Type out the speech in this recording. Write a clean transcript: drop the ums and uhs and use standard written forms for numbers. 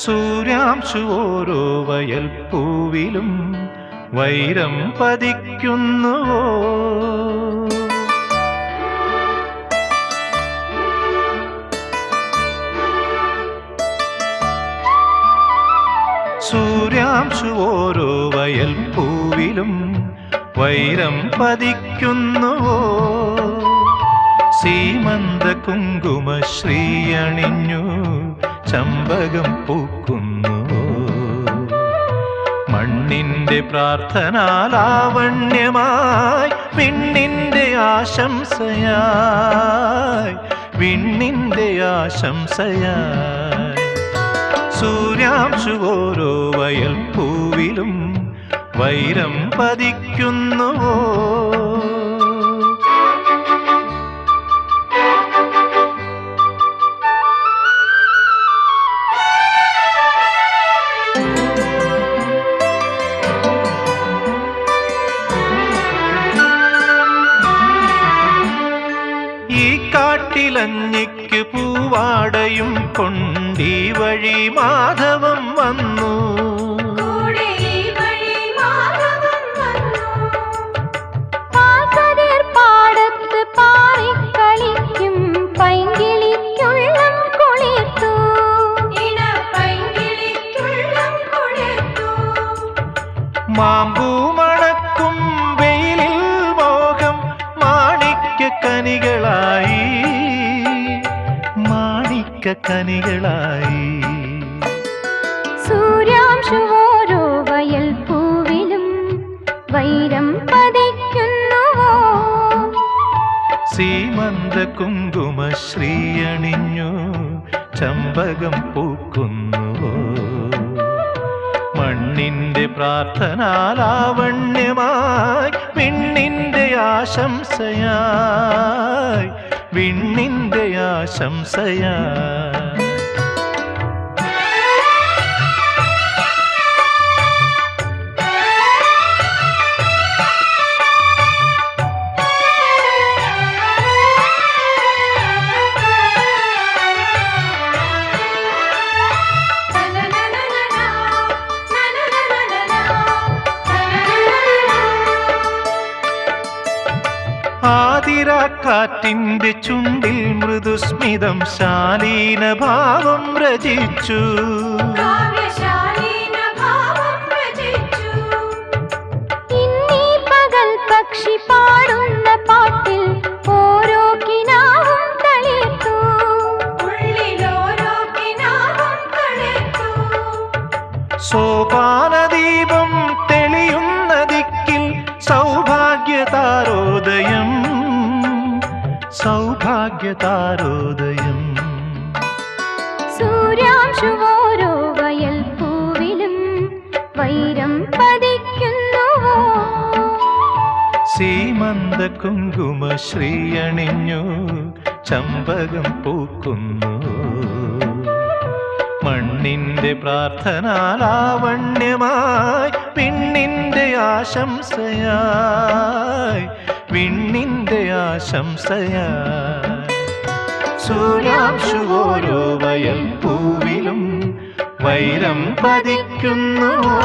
സൂര്യാംശു ഓരോ വയൽപ്പൂവിലും വൈരം പതിക്കുന്നുവോ? സൂര്യാംശു ഓരോ വയൽപ്പൂവിലും വൈരം പതിക്കുന്നുവോ? സീമന്ത കുങ്കുമശ്രീ അണിഞ്ഞു ചമ്പകം പൂക്കുന്നുവോ? മണ്ണിന്റെ പ്രാർത്ഥനാലാവണ്യമായി വിണ്ണിന്റെ ആശംസയായി, വിണ്ണിന്റെ ആശംസയായി. സൂര്യാംശു ഓരോ വയൽപ്പൂവിലും വൈരം പതിക്കുന്നുവോ? ഈ കാട്ടിലഞ്ഞിക്ക് പൂവാടയും കൊണ്ടീ വഴി മാധവം വന്നു. പാടത്ത് പാറിക്കളിക്കും പൈങ്കിളിക്കുള്ളം കുളിർത്തു. മാമ്പൂ മണക്കും വെയിലിൽ മോഹം മാണിക്യക്കനികളായി, മാണിക്യക്കനികളായി. സൂര്യാംശു ഓരോ വയൽപ്പൂവിലും വൈരം പതിക്കുന്നുവോ? സീമന്ത കുങ്കുമശ്രീ അണിഞ്ഞു ചമ്പകം പൂക്കുന്നുവോ? മണ്ണിന്റെ പ്രാർത്ഥനാലാവണ്യമായി വിണ്ണിന്റെ ആശംസയായി, വിണ്ണിന്റെ ആശംസയായി. ആതിരാക്കാറ്റിന്റെ ചുണ്ടിൽ മൃദുസ്മിതം ശാലീനഭാവം രചിച്ചു. ഇന്നീ പകൽ പക്ഷി പാടുന്ന പാട്ടിൽ ഓരോ കിനാവും തളിർത്തു. സോപാനദീപം തെളിയുന്ന ദിക്കിൽ സൗഭാഗ്യതാരോദയം, സൗഭാഗ്യതാരോദയം. സൂര്യാംശു ഓരോ വയൽപ്പൂവിലും വൈരം പതിക്കുന്നുവോ? സീമന്ത കുങ്കുമശ്രീ അണിഞ്ഞു ചമ്പകം പൂക്കുന്നുവോ? മണ്ണിന്റെ പ്രാർത്ഥനാലാവണ്യമായി വിണ്ണിന്റെ ആശംസയായി, വിണ്ണിന്റെ ആശംസയായി. സൂര്യാംശു ഓരോ വയൽപ്പൂവിലും വൈരം പതിക്കുന്നുവോ?